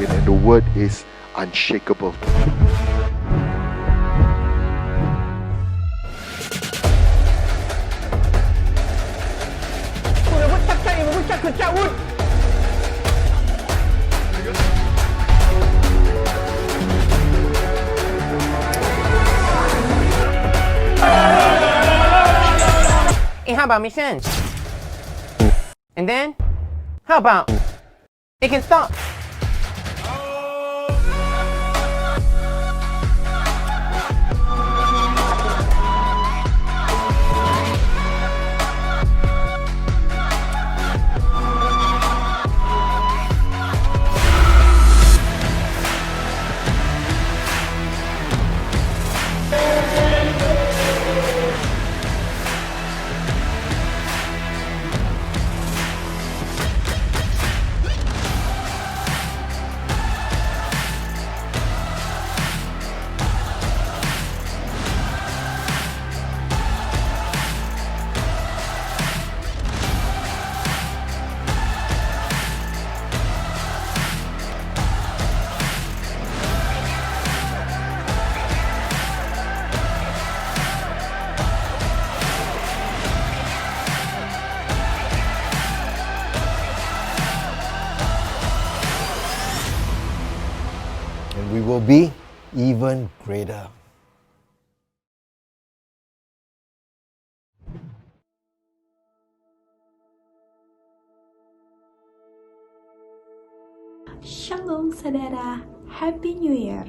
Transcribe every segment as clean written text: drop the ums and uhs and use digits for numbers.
And the word is unshakable. Hey, how about mission? And then, how about it can stop? And we will be even greater. Shalom saudara, Happy New Year.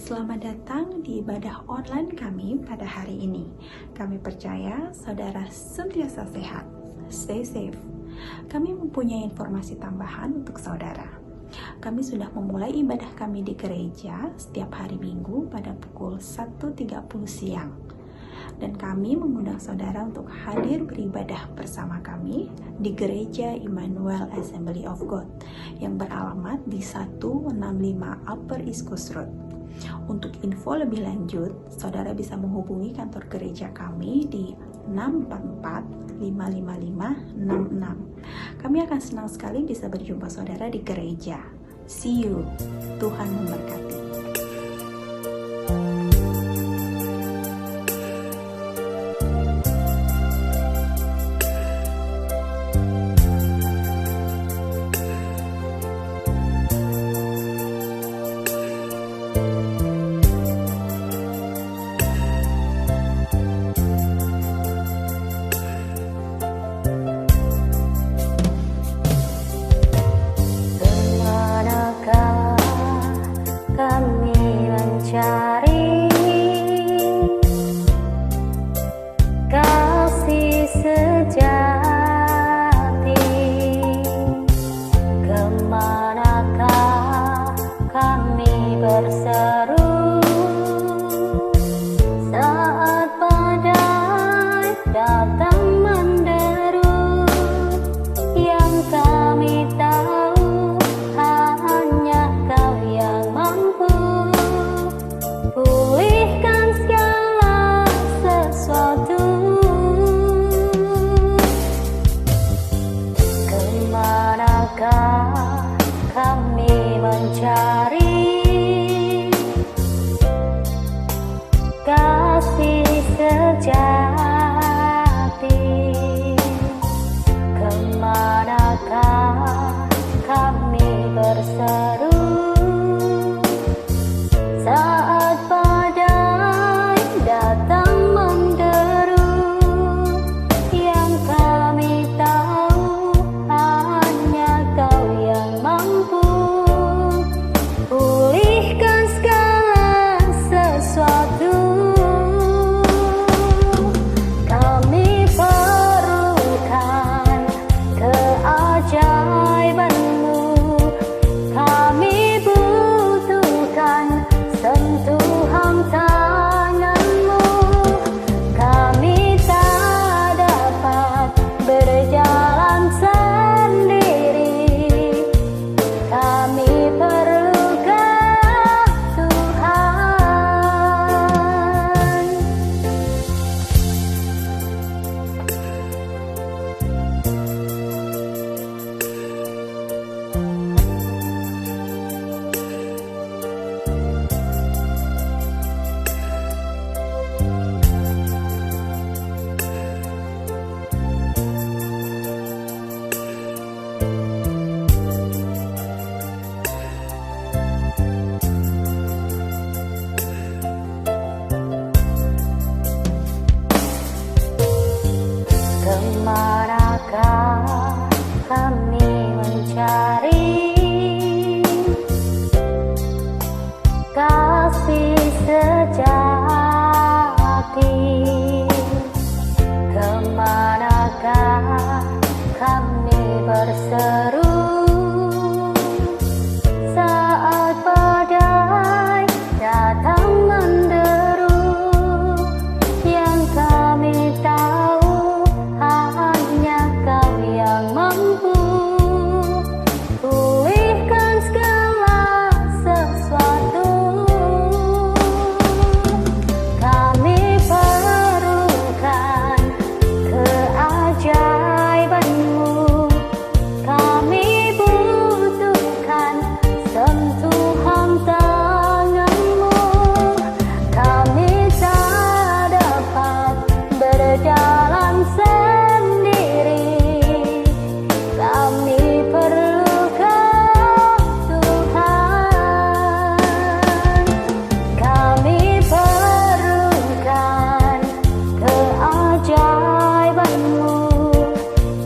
Selamat datang di ibadah online kami pada hari ini. Kami percaya saudara sentiasa sehat. Stay safe. Kami mempunyai informasi tambahan untuk saudara. Kami sudah memulai ibadah kami di gereja setiap hari Minggu pada pukul 1.30 siang. Dan kami mengundang saudara untuk hadir beribadah bersama kami di Gereja Immanuel Assembly of God yang beralamat di 165 Upper East Coast Road. Untuk info lebih lanjut, saudara bisa menghubungi kantor gereja kami di 644-555-66. Kami akan senang sekali bisa berjumpa saudara di gereja. See you. Tuhan memberkati. Kami perlukan keajaiban. seru saat badai datang menderu. Yang kami tahu hanya Kau yang mampu pulihkan segala sesuatu. Kami perlukan keajaiban-Mu. Kami butuhkan sentuhan tangan-Mu. Kami tak dapat berjalan sendiri. Kami perlukan Tuhan. Kami perlukan keajaiban-Mu.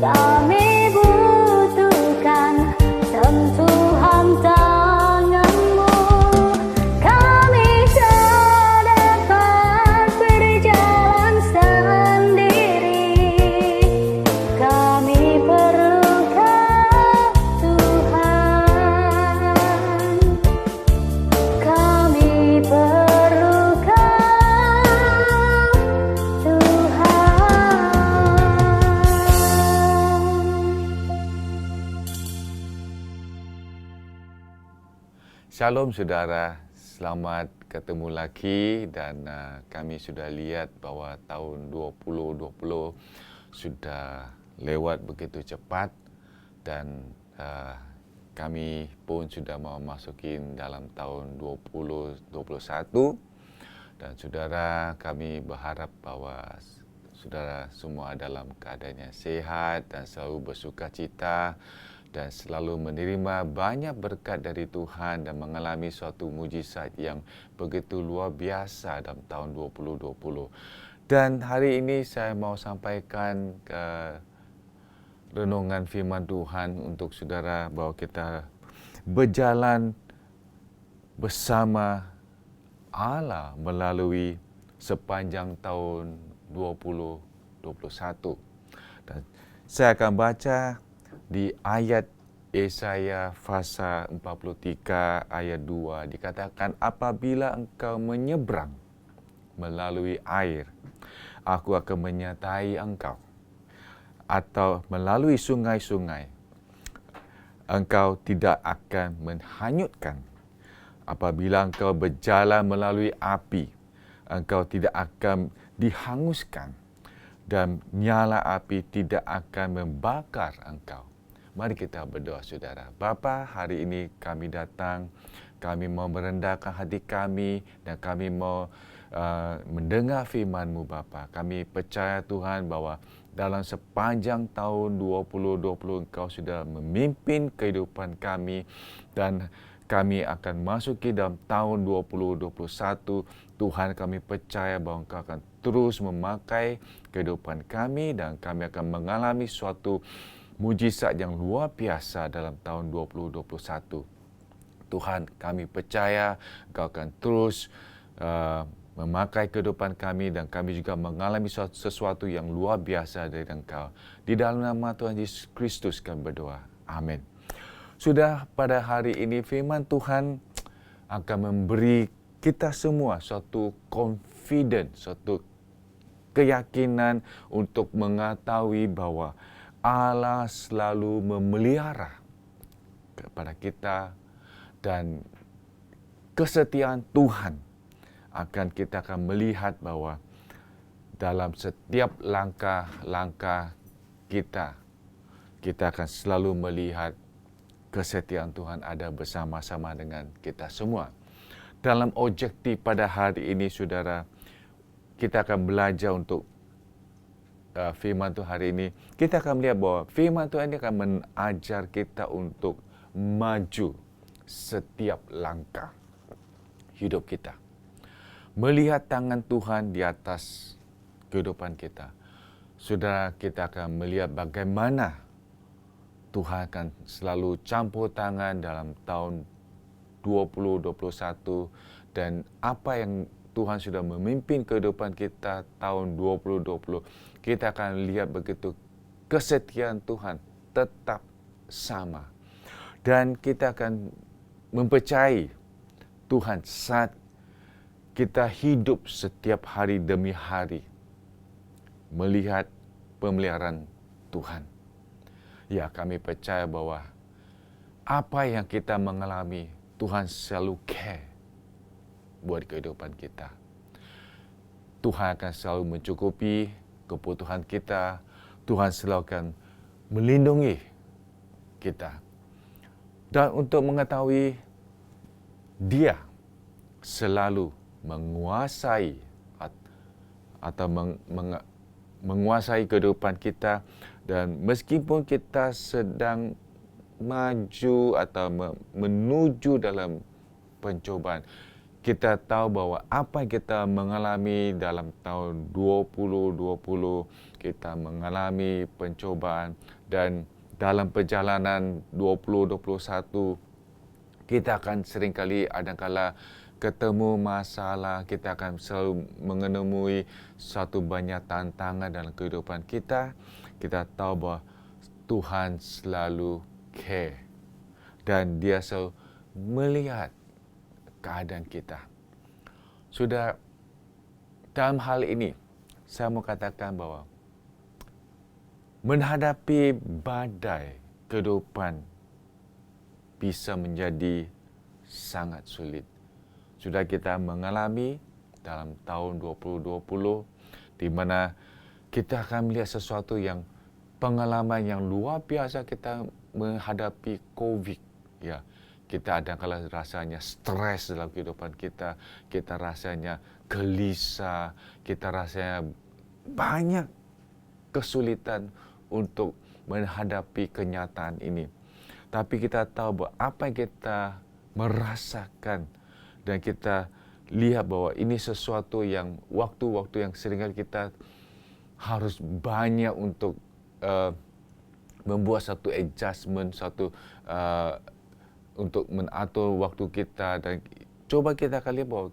Kami butuhkan sentuhan tangan-Mu. Kami tak dapat berjalan sendiri. Kami perlukan Tuhan. Kami perlukan Tuhan. Shalom saudara, selamat ketemu lagi dan kami sudah lihat bahwa tahun 2020 sudah lewat begitu cepat dan kami pun sudah memasuki dalam tahun 2021 dan saudara, kami berharap bahwa saudara semua dalam keadaan yang sehat dan selalu bersukacita dan selalu menerima banyak berkat dari Tuhan dan mengalami suatu mujizat yang begitu luar biasa dalam tahun 2020. Dan hari ini saya mau sampaikan renungan firman Tuhan untuk saudara bahwa kita berjalan bersama Allah melalui sepanjang tahun 2021. Dan saya akan baca di ayat Yesaya pasal 43 ayat 2 dikatakan, apabila engkau menyeberang melalui air, aku akan menyertai engkau. Atau melalui sungai-sungai, engkau tidak akan menghanyutkan. Apabila engkau berjalan melalui api, engkau tidak akan dihanguskan. Dan nyala api tidak akan membakar engkau. Mari kita berdoa saudara. Bapa, hari ini kami datang, kami mau merendahkan hati kami dan kami mau mendengar firman-Mu Bapa. Kami percaya Tuhan bahwa dalam sepanjang tahun 2020 Engkau sudah memimpin kehidupan kami dan kami akan masuki dalam tahun 2021. Tuhan, kami percaya bahwa Engkau akan terus memakai kehidupan kami dan kami akan mengalami suatu mujizat yang luar biasa dalam tahun 2021. Tuhan, kami percaya Engkau akan terus memakai kehidupan kami dan kami juga mengalami sesuatu yang luar biasa dari Engkau. Di dalam nama Tuhan Yesus Kristus kami berdoa. Amin. Sudah pada hari ini firman Tuhan akan memberi kita semua suatu confidence, suatu keyakinan untuk mengetahui bahwa Allah selalu memelihara kepada kita dan kesetiaan Tuhan akan kita akan melihat bahwa dalam setiap langkah-langkah kita akan selalu melihat kesetiaan Tuhan ada bersama-sama dengan kita semua. Dalam objektif pada hari ini, saudara, kita akan belajar untuk firman Tuhan hari ini. Kita akan melihat bahwa firman Tuhan ini akan mengajar kita untuk maju setiap langkah hidup kita. Melihat tangan Tuhan di atas kehidupan kita. Saudara, kita akan melihat bagaimana Tuhan akan selalu campur tangan dalam tahun 2021 dan apa yang Tuhan sudah memimpin kehidupan kita tahun 2020. Kita akan lihat begitu kesetiaan Tuhan tetap sama. Dan kita akan mempercayai Tuhan saat kita hidup setiap hari demi hari melihat pemeliharaan Tuhan. Ya, kami percaya bahwa apa yang kita mengalami, Tuhan selalu care buat kehidupan kita. Tuhan akan selalu mencukupi kebutuhan kita. Tuhan selalu akan melindungi kita. Dan untuk mengetahui Dia selalu menguasai atau menguasai kehidupan kita, dan meskipun kita sedang maju atau menuju dalam pencobaan, kita tahu bahwa apa yang kita mengalami dalam tahun 2020, kita mengalami pencobaan, dan dalam perjalanan 2021, kita akan seringkali adakala ketemu masalah, kita akan selalu menemui satu banyak tantangan dalam kehidupan kita. Kita tahu bahwa Tuhan selalu care dan Dia selalu melihat keadaan kita. Sudah, dalam hal ini, saya mau katakan bahwa menghadapi badai kehidupan bisa menjadi sangat sulit. Sudah kita mengalami dalam tahun 2020, di mana kita akan melihat sesuatu yang pengalaman yang luar biasa kita menghadapi COVID. Ya, kita kadang-kadang rasanya stres dalam kehidupan kita, kita rasanya gelisah, kita rasanya banyak kesulitan untuk menghadapi kenyataan ini. Tapi kita tahu bahwa apa yang kita merasakan dan kita lihat bahwa ini sesuatu yang waktu-waktu yang seringkali kita harus banyak untuk membuat satu adjustment, untuk mengatur waktu kita, dan coba kita akan lihat bahwa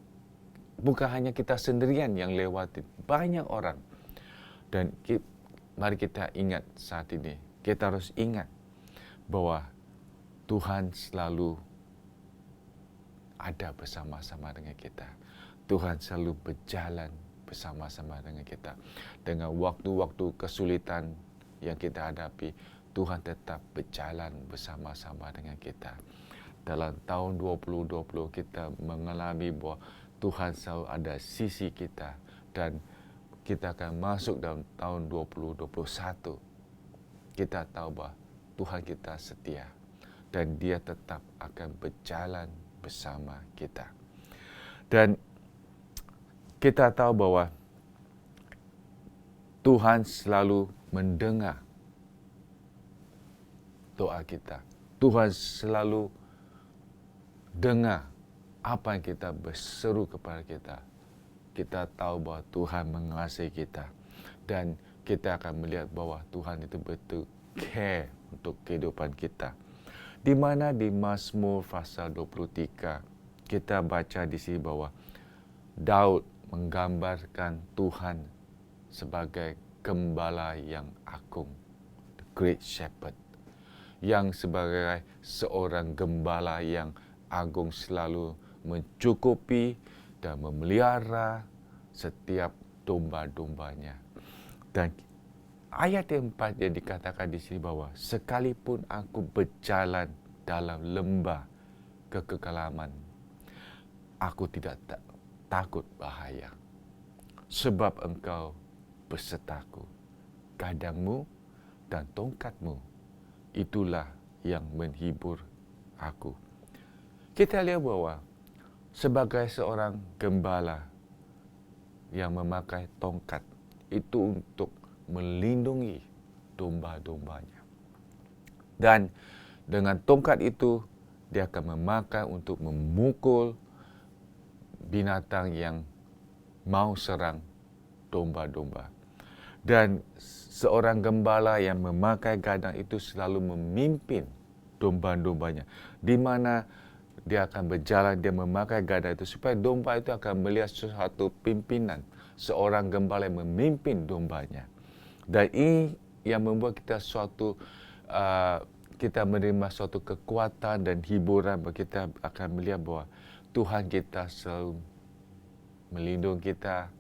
bukan hanya kita sendirian yang lewati, banyak orang. Dan mari kita ingat saat ini, kita harus ingat bahwa Tuhan selalu ada bersama-sama dengan kita. Tuhan selalu berjalan bersama-sama dengan kita. Dengan waktu-waktu kesulitan yang kita hadapi, Tuhan tetap berjalan bersama-sama dengan kita. Dalam tahun 2020 kita mengalami bahwa Tuhan selalu ada sisi kita, dan kita akan masuk dalam tahun 2021. Kita tahu bahwa Tuhan kita setia dan Dia tetap akan berjalan bersama kita. Dan kita tahu bahwa Tuhan selalu mendengar doa kita. Tuhan selalu dengar apa yang kita berseru kepada kita. Kita tahu bahwa Tuhan mengasihi kita, dan kita akan melihat bahwa Tuhan itu betul care untuk kehidupan kita. Di mana di Mazmur pasal 23 kita baca di sini bahwa Daud menggambarkan Tuhan sebagai gembala yang agung, the great shepherd, yang sebagai seorang gembala yang agung selalu mencukupi dan memelihara setiap domba-dombanya. Dan ayat yang 4 yang dikatakan di sini bahwa sekalipun aku berjalan dalam lembah kekelaman, aku tidak takut bahaya, sebab Engkau besertaku, gadangmu dan tongkatmu, itulah yang menghibur aku. Kita lihat bahwa sebagai seorang gembala yang memakai tongkat itu untuk melindungi domba-dombanya. Dan dengan tongkat itu dia akan memakai untuk memukul binatang yang mau serang domba-domba. Dan seorang gembala yang memakai gadang itu selalu memimpin domba-dombanya, di mana dia akan berjalan, dia memakai gadang itu supaya domba itu akan melihat sesuatu pimpinan, seorang gembala yang memimpin dombanya. Dan ini yang membuat kita suatu kita menerima suatu kekuatan dan hiburan, kita akan melihat bahawa Tuhan kita selalu melindungi kita,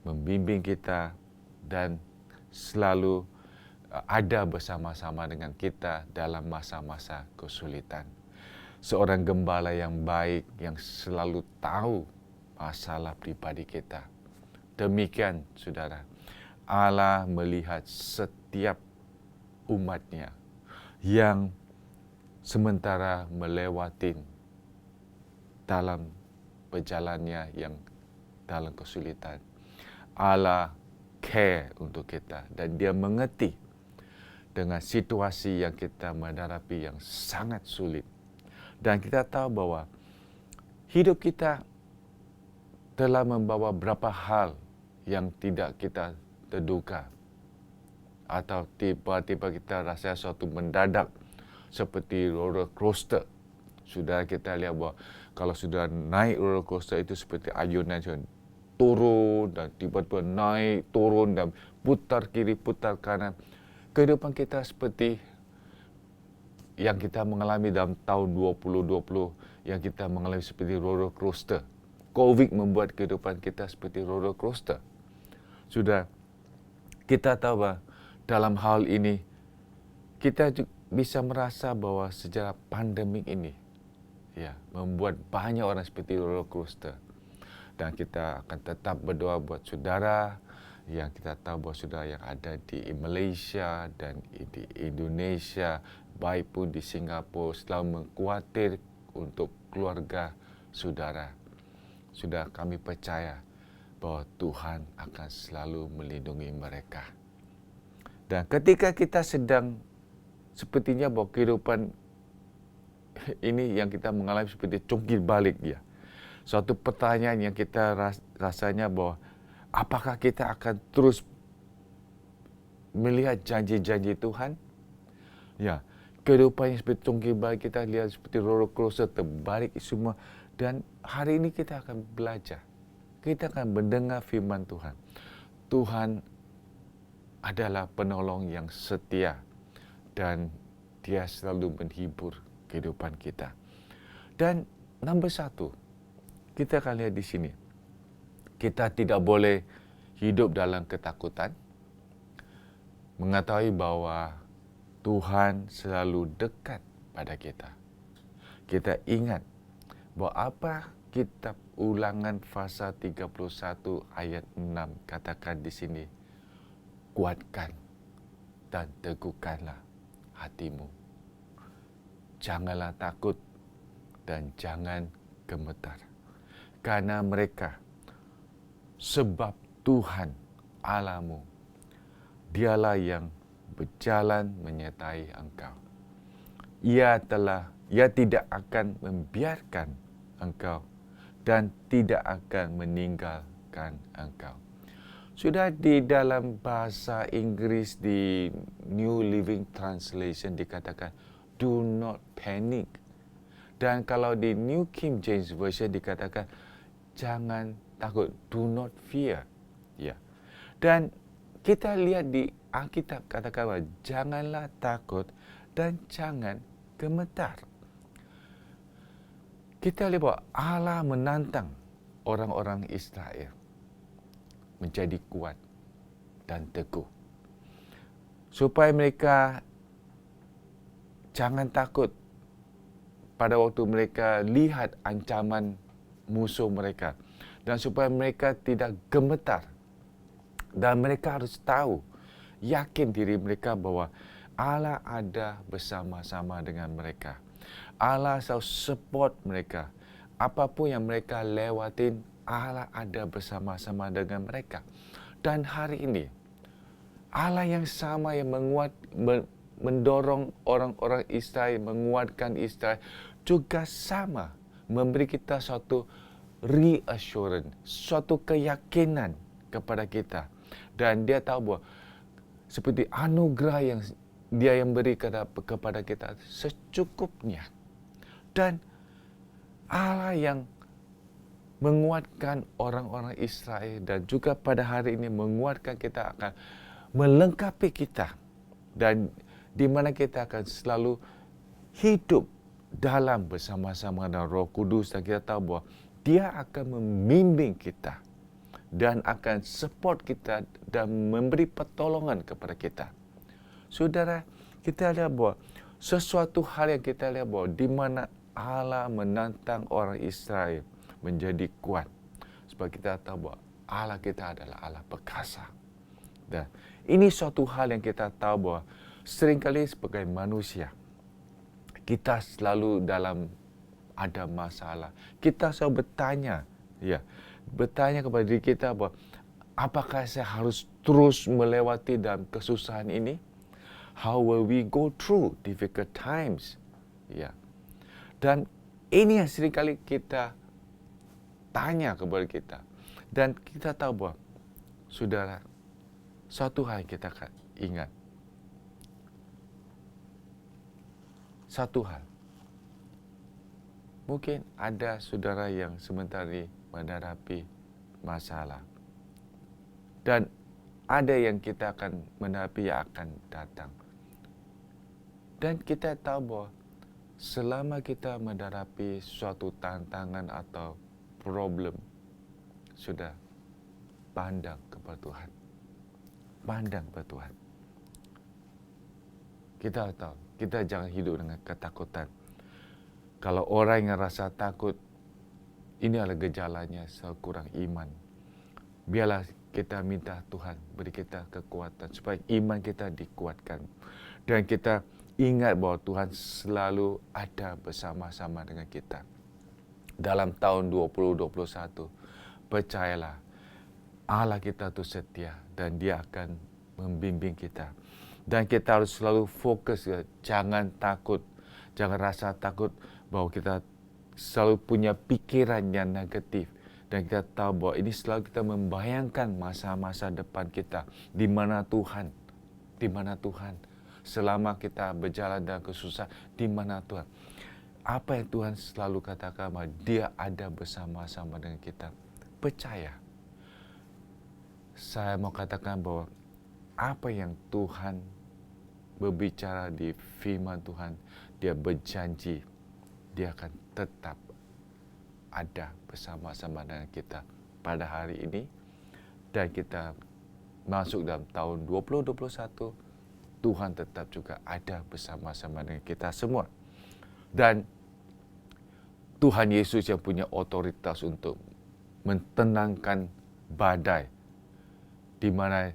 membimbing kita dan selalu ada bersama-sama dengan kita dalam masa-masa kesulitan. Seorang gembala yang baik yang selalu tahu masalah pribadi kita. Demikian, saudara, Allah melihat setiap umatnya yang sementara melewati dalam perjalanannya yang dalam kesulitan. Allah care untuk kita dan dia mengerti dengan situasi yang kita menghadapi yang sangat sulit. Dan kita tahu bahawa hidup kita telah membawa beberapa hal yang tidak kita terduga. Atau tiba-tiba kita rasa sesuatu mendadak seperti roller coaster. Sudah kita lihat bahawa kalau sudah naik roller coaster itu seperti ayunan turun dan tiba-tiba naik, turun dan putar kiri, putar kanan. Kehidupan kita seperti yang kita mengalami dalam tahun 2020 yang kita mengalami seperti roller coaster. COVID membuat kehidupan kita seperti roller coaster. Sudah kita tahu bahawa dalam hal ini kita bisa merasa bahawa sejarah pandemik ini membuat banyak orang seperti roller coaster. Dan kita akan tetap berdoa buat saudara yang kita tahu bahawa saudara yang ada di Malaysia dan di Indonesia, baik pun di Singapura, selalu mengkhawatir untuk keluarga saudara. Sudah kami percaya bahawa Tuhan akan selalu melindungi mereka. Dan ketika kita sedang sepertinya bahawa kehidupan ini yang kita mengalami seperti cungkil balik dia. Suatu pertanyaan yang kita rasanya bahawa apakah kita akan terus melihat janji-janji Tuhan? Ya, kehidupan yang seperti cungkil balik kita lihat seperti roller coaster terbalik semua. Dan hari ini kita akan belajar. Kita akan mendengar firman Tuhan. Tuhan adalah penolong yang setia dan dia selalu menghibur kehidupan kita. Dan nombor satu, kita akan lihat di sini. Kita tidak boleh hidup dalam ketakutan. Mengetahui bahawa Tuhan selalu dekat pada kita. Kita ingat bahawa apa kitab Ulangan pasal 31 ayat 6 katakan di sini, kuatkan dan teguhkanlah hatimu. Janganlah takut dan jangan gemetar. Karena mereka, sebab Tuhan Allahmu, dialah yang berjalan menyertai engkau. Ia tidak akan membiarkan engkau dan tidak akan meninggalkan engkau. Sudah di dalam bahasa Inggris di New Living Translation dikatakan, do not panic. Dan kalau di New King James Version dikatakan, jangan takut, do not fear. Ya. Dan kita lihat di Alkitab katakan bahwa janganlah takut dan jangan gemetar. Kita lihat bahwa Allah menantang orang-orang Israel menjadi kuat dan teguh. Supaya mereka jangan takut pada waktu mereka lihat ancaman musuh mereka. Dan supaya mereka tidak gemetar. Dan mereka harus tahu, yakin diri mereka bahawa Allah ada bersama-sama dengan mereka. Allah selalu support mereka. Apapun yang mereka lewatin, Allah ada bersama-sama dengan mereka. Dan hari ini, Allah yang sama yang mendorong orang-orang Israel, menguatkan Israel, juga sama memberi kita suatu reassurance, suatu keyakinan kepada kita. Dan dia tahu bahawa seperti anugerah yang dia yang beri kepada kita secukupnya. Dan Allah yang menguatkan orang-orang Israel dan juga pada hari ini menguatkan kita akan melengkapi kita. Dan di mana kita akan selalu hidup dalam bersama-sama dengan Roh Kudus, dan kita tahu bahwa Dia akan membimbing kita dan akan support kita dan memberi pertolongan kepada kita. Saudara, kita lihat bahwa sesuatu hal yang kita lihat bahwa di mana Allah menantang orang Israel menjadi kuat. Sebab kita tahu bahwa Allah kita adalah Allah perkasa. Dan ini suatu hal yang kita tahu bahwa seringkali sebagai manusia, kita selalu dalam ada masalah. Kita selalu bertanya kepada diri kita bahwa apakah saya harus terus melewati dalam kesusahan ini? How will we go through difficult times? Dan ini yang seringkali kita tanya kepada kita. Dan kita tahu bahwa, saudara, satu hal yang kita akan ingat. Satu hal. Mungkin ada saudara yang sementara ini menghadapi masalah. Dan ada yang kita akan menghadapi yang akan datang. Dan kita tahu bahwa selama kita menghadapi suatu tantangan atau problem, sudah pandang kepada Tuhan. Pandang kepada Tuhan. Kita tahu, kita jangan hidup dengan ketakutan. Kalau orang yang rasa takut, ini adalah gejalanya kurang iman. Biarlah kita minta Tuhan beri kita kekuatan supaya iman kita dikuatkan. Dan kita ingat bahwa Tuhan selalu ada bersama-sama dengan kita. Dalam tahun 2021, percayalah Allah kita itu setia dan Dia akan membimbing kita. Dan kita harus selalu fokus, jangan takut, jangan rasa takut bahwa kita selalu punya pikiran yang negatif. Dan kita tahu bahwa ini selalu kita membayangkan masa-masa depan kita. Di mana Tuhan? Selama kita berjalan dalam kesusahan, di mana Tuhan? Apa yang Tuhan selalu katakan bahwa Dia ada bersama-sama dengan kita. Percaya. Saya mau katakan bahwa apa yang Tuhan berbicara di firman Tuhan, Dia berjanji, Dia akan tetap ada bersama-sama dengan kita pada hari ini. Dan kita masuk dalam tahun 2021, Tuhan tetap juga ada bersama-sama dengan kita semua. Dan Tuhan Yesus yang punya otoritas untuk mentenangkan badai, di mana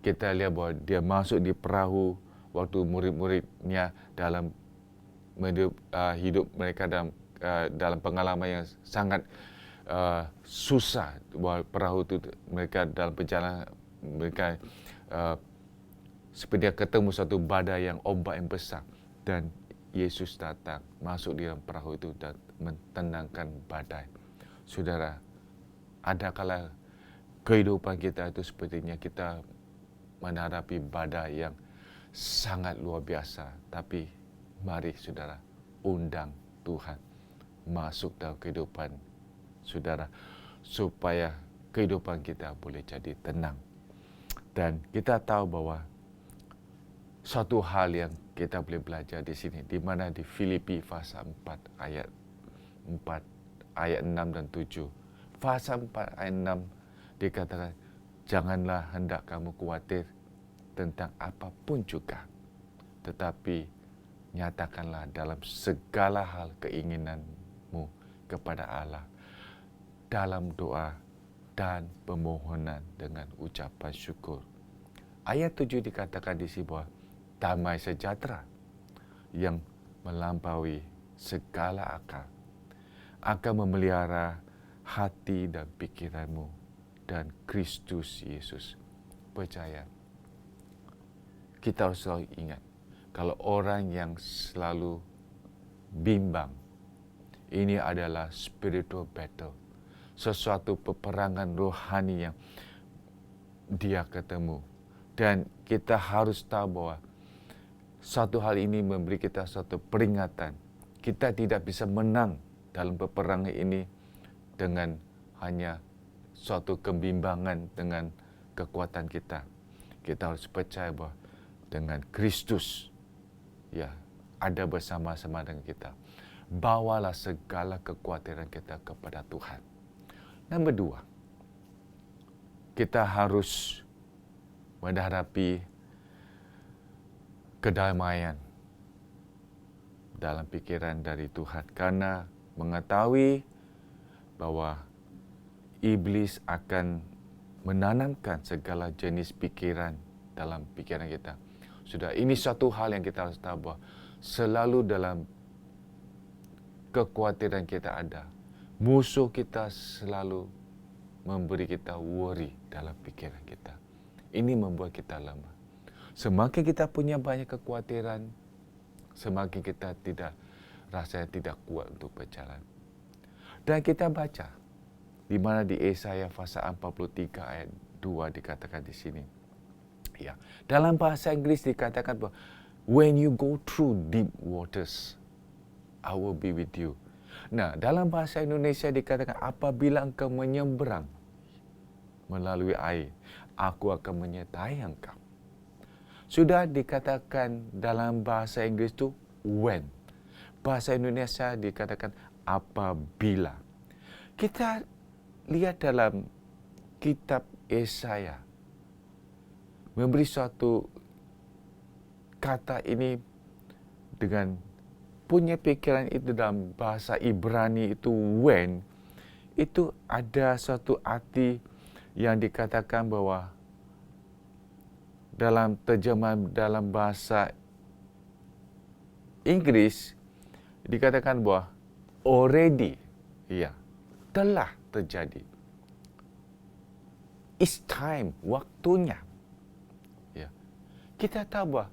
kita lihat bahwa Dia masuk di perahu waktu murid-muridnya dalam hidup mereka dalam pengalaman yang sangat susah. Bahwa perahu itu mereka dalam perjalanan mereka seperti ketemu satu badai yang ombak yang besar, dan Yesus datang masuk di dalam perahu itu dan mentenangkan badai. Saudara, adakala kehidupan kita itu sepertinya kita menghadapi badai yang sangat luar biasa, tapi mari saudara undang Tuhan masuk dalam kehidupan saudara supaya kehidupan kita boleh jadi tenang. Dan kita tahu bahwa satu hal yang kita boleh belajar di sini, di mana di Filipi pasal 4 ayat 6 dan 7. Pasal 4 ayat 6 dikatakan, janganlah hendak kamu khawatir tentang apapun juga, tetapi nyatakanlah dalam segala hal keinginanmu kepada Allah dalam doa dan permohonan dengan ucapan syukur. Ayat 7 dikatakan di sini bahwa damai sejahtera yang melampaui segala akal akan memelihara hati dan pikiranmu dan Kristus Yesus. Percaya, kita harus selalu ingat, kalau orang yang selalu bimbang, ini adalah spiritual battle, sesuatu peperangan rohani yang dia ketemu. Dan kita harus tahu bahwa satu hal ini memberi kita satu peringatan. Kita tidak bisa menang dalam peperangan ini dengan hanya suatu kebimbangan dengan kekuatan kita. Kita harus percaya bahwa dengan Kristus ya, ada bersama-sama dengan kita. Bawalah segala kekhawatiran kita kepada Tuhan. Nombor 2, kita harus menghadapi kedamaian dalam pikiran dari Tuhan, karena mengetahui bahwa iblis akan menanamkan segala jenis pikiran dalam pikiran kita. Sudah, ini satu hal yang kita harus tahu, bahwa selalu dalam kekhawatiran kita ada. Musuh kita selalu memberi kita worry dalam pikiran kita. Ini membuat kita lemah. Semakin kita punya banyak kekhawatiran, semakin kita rasanya tidak kuat untuk berjalan. Dan kita baca, di mana di Yesaya pasal 43 ayat 2 dikatakan di sini. Ya, dalam bahasa Inggris dikatakan bahwa when you go through deep waters, I will be with you. Nah, dalam bahasa Indonesia dikatakan apabila engkau menyeberang melalui air, aku akan menyertai engkau. Sudah dikatakan dalam bahasa Inggris itu when. Bahasa Indonesia dikatakan apabila. Kita lihat dalam kitab Yesaya memberi suatu kata ini dengan punya pikiran itu dalam bahasa Ibrani itu when, itu ada suatu arti yang dikatakan bahwa dalam terjemahan dalam bahasa Inggris dikatakan bahwa already, ya, telah terjadi. It's time, waktunya. Ya. Kita tahu bahwa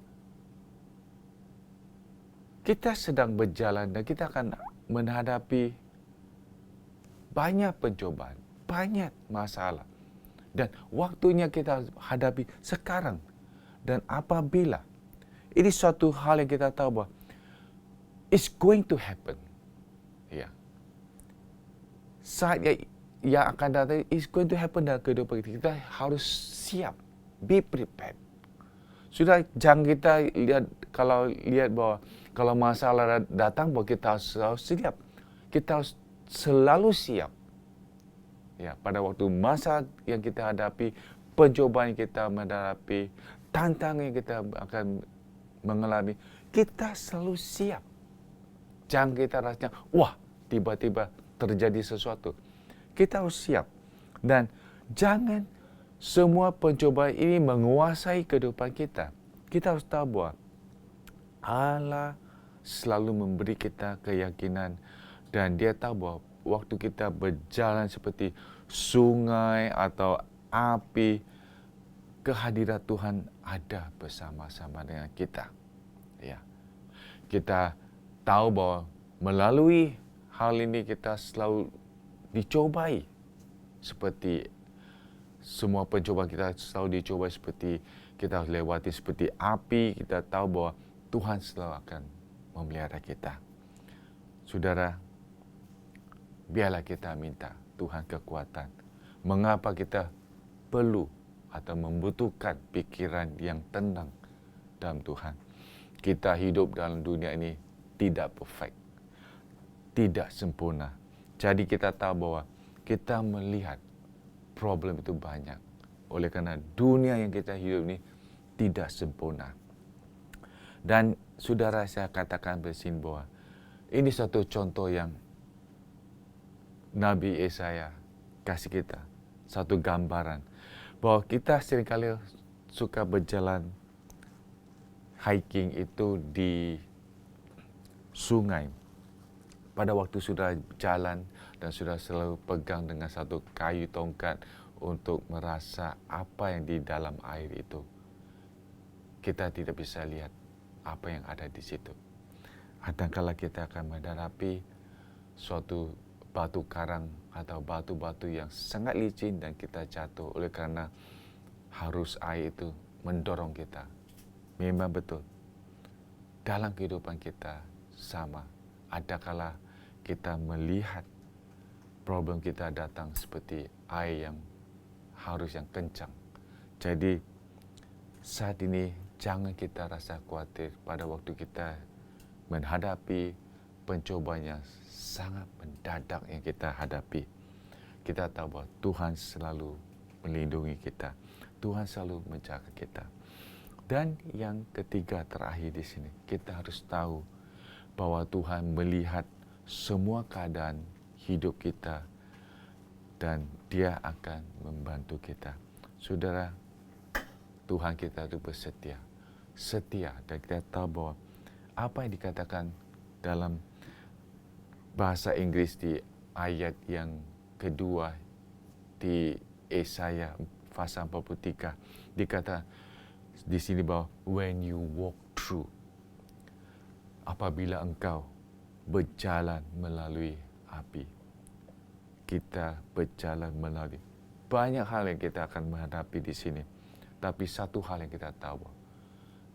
kita sedang berjalan dan kita akan menghadapi banyak pencobaan, banyak masalah. Dan waktunya kita hadapi sekarang. Dan apabila ini suatu hal yang kita tahu bahwa it's going to happen. Ya. Saat yang akan datang, it's going to happen dalam kehidupan kita. Kita harus siap, be prepared. Sudah, jangan kita lihat bahwa kalau masalah datang, bahwa kita harus selalu siap. Kita harus selalu siap. Ya, pada waktu masa yang kita hadapi, pencobaan yang kita menghadapi, tantangan yang kita akan mengalami, kita selalu siap. Jangan kita rasanya, wah, tiba-tiba terjadi sesuatu. Kita harus siap. Dan jangan semua pencobaan ini menguasai kehidupan kita. Kita harus tahu bahwa Allah selalu memberi kita keyakinan dan Dia tahu bahwa waktu kita berjalan seperti sungai atau api, kehadiran Tuhan ada bersama-sama dengan kita. Ya. Kita tahu bahwa melalui hal ini kita selalu dicobai, seperti semua pencobaan kita selalu dicobai, seperti kita harus lewati seperti api. Kita tahu bahwa Tuhan selalu akan memelihara kita. Saudara, biarlah kita minta Tuhan kekuatan. Mengapa kita perlu atau membutuhkan pikiran yang tenang dalam Tuhan? Kita hidup dalam dunia ini tidak perfect, tidak sempurna. Jadi kita tahu bahwa kita melihat problem itu banyak. Oleh karena dunia yang kita hidup ini tidak sempurna. Dan saudara, saya katakan di sini bahwa ini satu contoh yang Nabi Yesaya kasih kita. Satu gambaran bahwa kita seringkali suka berjalan hiking itu di sungai. Pada waktu sudah jalan dan sudah selalu pegang dengan satu kayu tongkat untuk merasa apa yang di dalam air itu. Kita tidak bisa lihat apa yang ada di situ. Kadang-kala kita akan menghadapi suatu batu karang atau batu-batu yang sangat licin dan kita jatuh oleh karena harus air itu mendorong kita. Memang betul. Dalam kehidupan kita sama. Adakala kita melihat problem kita datang seperti air yang harus yang kencang. Jadi saat ini jangan kita rasa khawatir pada waktu kita menghadapi pencobaan yang sangat mendadak yang kita hadapi. Kita tahu bahawa Tuhan selalu melindungi kita. Tuhan selalu menjaga kita. Dan yang ketiga terakhir di sini, kita harus tahu bahwa Tuhan melihat semua keadaan hidup kita dan Dia akan membantu kita. Saudara, Tuhan kita itu bersetia. Setia, dan kita tahu bahwa apa yang dikatakan dalam bahasa Inggris di ayat yang kedua di Yesaya pasal 43, dikata di sini bahwa when you walk through, apabila engkau berjalan melalui api, kita berjalan melalui banyak hal yang kita akan menghadapi di sini. Tapi satu hal yang kita tahu,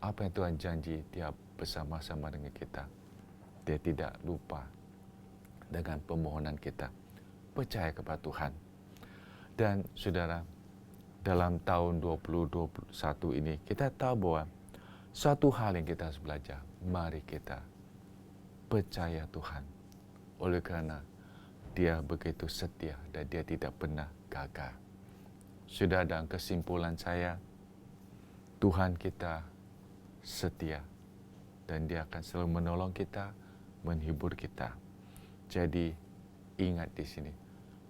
apa yang Tuhan janji, Dia bersama-sama dengan kita. Dia tidak lupa dengan permohonan kita. Percaya kepada Tuhan. Dan saudara, dalam tahun 2021 ini, kita tahu bahwa satu hal yang kita harus belajar, mari kita percaya Tuhan. Oleh kerana Dia begitu setia dan Dia tidak pernah gagal. Sudah, dalam kesimpulan saya, Tuhan kita setia dan Dia akan selalu menolong kita, menghibur kita. Jadi ingat di sini,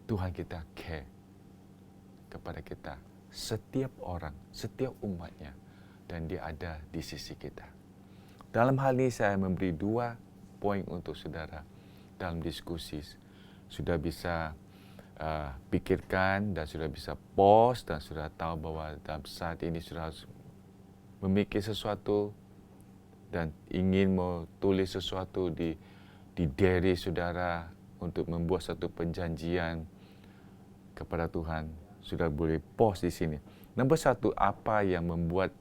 Tuhan kita care kepada kita, setiap orang, setiap umatnya, dan Dia ada di sisi kita. Dalam hal ini saya memberi 2 poin untuk saudara dalam diskusi. Sudah bisa pikirkan dan sudah bisa pause dan sudah tahu bahwa dalam saat ini sudah harus memikir sesuatu dan ingin menulis sesuatu di diary saudara untuk membuat satu perjanjian kepada Tuhan. Sudah boleh pause di sini. Nombor 1, apa yang membuat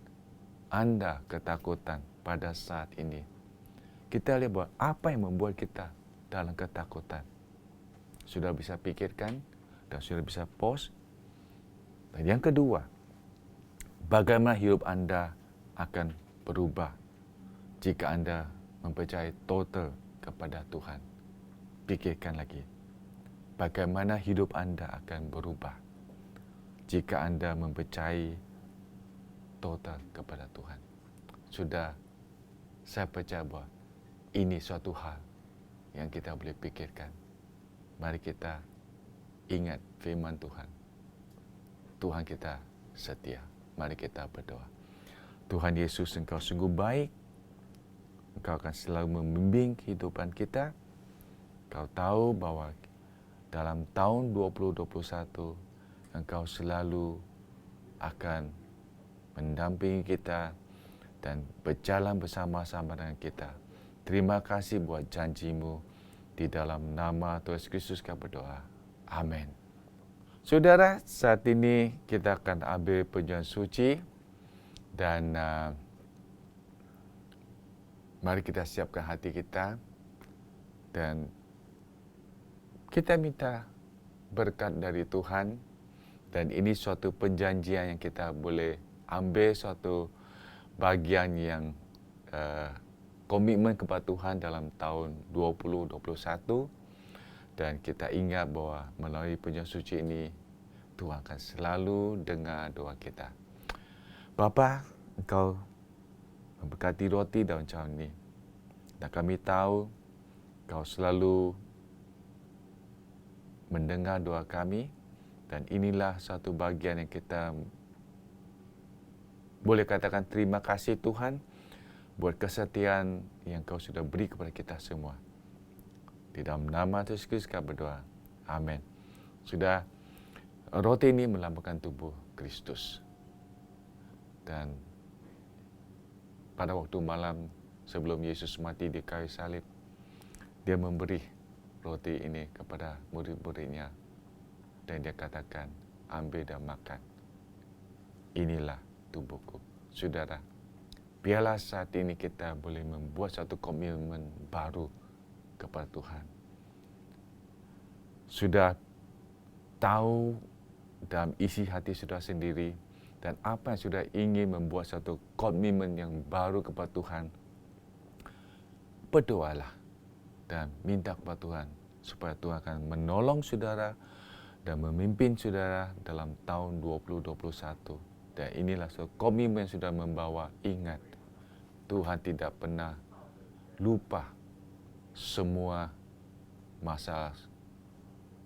anda ketakutan pada saat ini? Kita lihat bahwa apa yang membuat kita dalam ketakutan. Sudah bisa pikirkan dan sudah bisa pause. Dan yang kedua, bagaimana hidup anda akan berubah jika anda mempercayai total kepada Tuhan. Pikirkan lagi, bagaimana hidup anda akan berubah jika anda mempercayai total kepada Tuhan. Sudah, saya percaya bahwa ini suatu hal yang kita boleh pikirkan. Mari kita ingat firman Tuhan. Tuhan kita setia. Mari kita berdoa. Tuhan Yesus, Engkau sungguh baik. Engkau akan selalu membimbing kehidupan kita. Engkau tahu bahwa dalam tahun 2021, Engkau selalu akan mendampingi kita dan berjalan bersama-sama dengan kita. Terima kasih buat janji-Mu. Di dalam nama Tuhan Yesus Kristus kami berdoa. Amin. Saudara, saat ini kita akan ambil perjamuan suci dan mari kita siapkan hati kita dan kita minta berkat dari Tuhan. Dan ini suatu perjanjian yang kita boleh ambil, suatu bagian yang komitmen kepada Tuhan dalam tahun 2021. Dan kita ingat bahwa melalui perjamuan suci ini, Tuhan akan selalu dengar doa kita. Bapa, Engkau memberkati roti daun cawan ini. Dan kami tahu Engkau selalu mendengar doa kami. Dan inilah satu bagian yang kita boleh katakan terima kasih Tuhan buat kesetiaan yang Kau sudah beri kepada kita semua. Di dalam nama Tuhan Yesus kami berdoa. Amin. Sudah, roti ini melambangkan tubuh Kristus. Dan pada waktu malam sebelum Yesus mati di kayu salib, Dia memberi roti ini kepada murid-muridnya. Dan Dia katakan, ambil dan makan. Inilah tubuhku. Saudara, biarlah saat ini kita boleh membuat satu komitmen baru kepada Tuhan. Sudah tahu dalam isi hati sudah sendiri dan apa yang sudah ingin membuat satu komitmen yang baru kepada Tuhan, berdoalah dan minta kepada Tuhan supaya Tuhan akan menolong saudara dan memimpin saudara dalam tahun 2021. Dan inilah satu komitmen yang sudah membawa ingat, Tuhan tidak pernah lupa semua masalah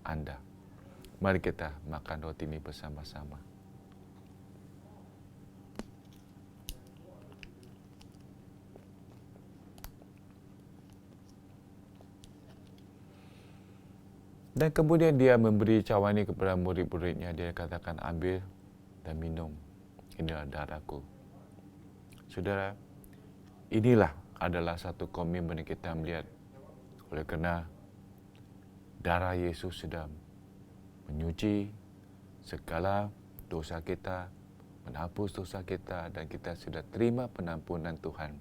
anda. Mari kita makan roti ini bersama-sama. Dan kemudian dia memberi cawan ini kepada murid-muridnya. Dia katakan, ambil dan minum. Inilah darahku. Saudara, inilah adalah satu komitmen yang kita melihat. Oleh kerana darah Yesus sudah menyuci segala dosa kita, menghapus dosa kita, dan kita sudah terima penampunan Tuhan.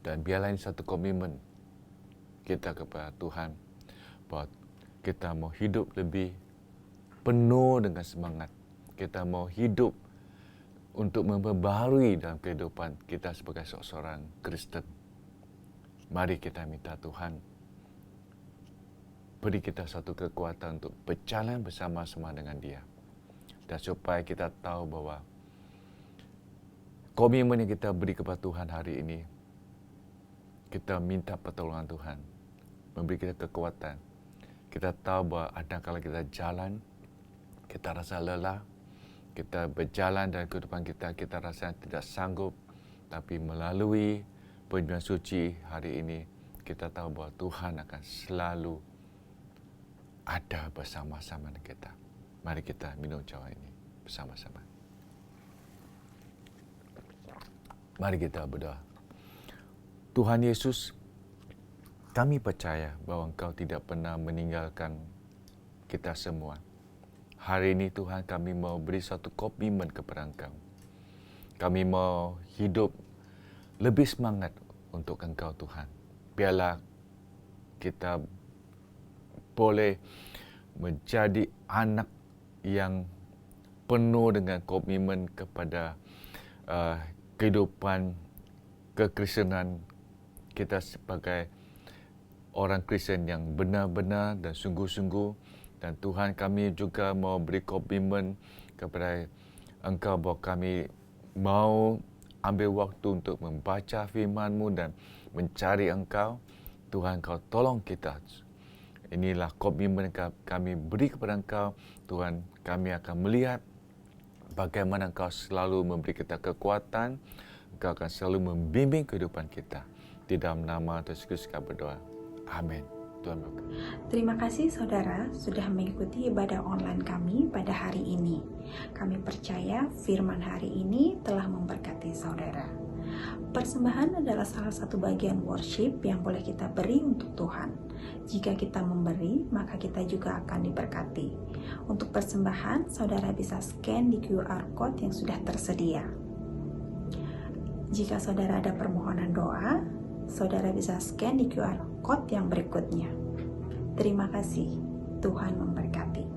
Dan biarlah ini satu komitmen kita kepada Tuhan, bahawa kita mau hidup lebih penuh dengan semangat. Kita mau hidup untuk memperbaharui dalam kehidupan kita sebagai seorang Kristen. Mari kita minta Tuhan beri kita satu kekuatan untuk berjalan bersama-sama dengan Dia. Dan supaya kita tahu bahawa komitmen yang kita beri kepada Tuhan hari ini, kita minta pertolongan Tuhan, memberi kita kekuatan. Kita tahu bahawa kadang-kadang kita jalan, kita rasa lelah, kita berjalan dalam kehidupan kita, kita rasa tidak sanggup. Tapi melalui penyembahan suci hari ini, kita tahu bahawa Tuhan akan selalu ada bersama-sama dengan kita. Mari kita minum cawan ini bersama-sama. Mari kita berdoa. Tuhan Yesus, kami percaya bahawa Engkau tidak pernah meninggalkan kita semua. Hari ini Tuhan, kami mau beri satu komitmen kepada Engkau. Kami mau hidup lebih semangat untuk Engkau Tuhan. Biarlah kita boleh menjadi anak yang penuh dengan komitmen kepada kehidupan kekristenan kita sebagai orang Kristen yang benar-benar dan sungguh-sungguh. Dan Tuhan, kami juga mau beri komitmen kepada Engkau bahawa kami mau ambil waktu untuk membaca firman-Mu dan mencari Engkau. Tuhan, Engkau tolong kita. Inilah komitmen yang kami beri kepada Engkau. Tuhan, kami akan melihat bagaimana Engkau selalu memberi kita kekuatan. Engkau akan selalu membimbing kehidupan kita. Di dalam nama Tuhan Yesus kami berdoa. Amin. Tuhan berkati. Terima kasih saudara sudah mengikuti ibadah online kami pada hari ini. Kami percaya firman hari ini telah memberkati saudara. Persembahan adalah salah satu bagian worship yang boleh kita beri untuk Tuhan. Jika kita memberi, maka kita juga akan diberkati. Untuk persembahan, saudara bisa scan di QR Code yang sudah tersedia. Jika saudara ada permohonan doa, saudara bisa scan di QR Code yang berikutnya. Terima kasih. Tuhan memberkati.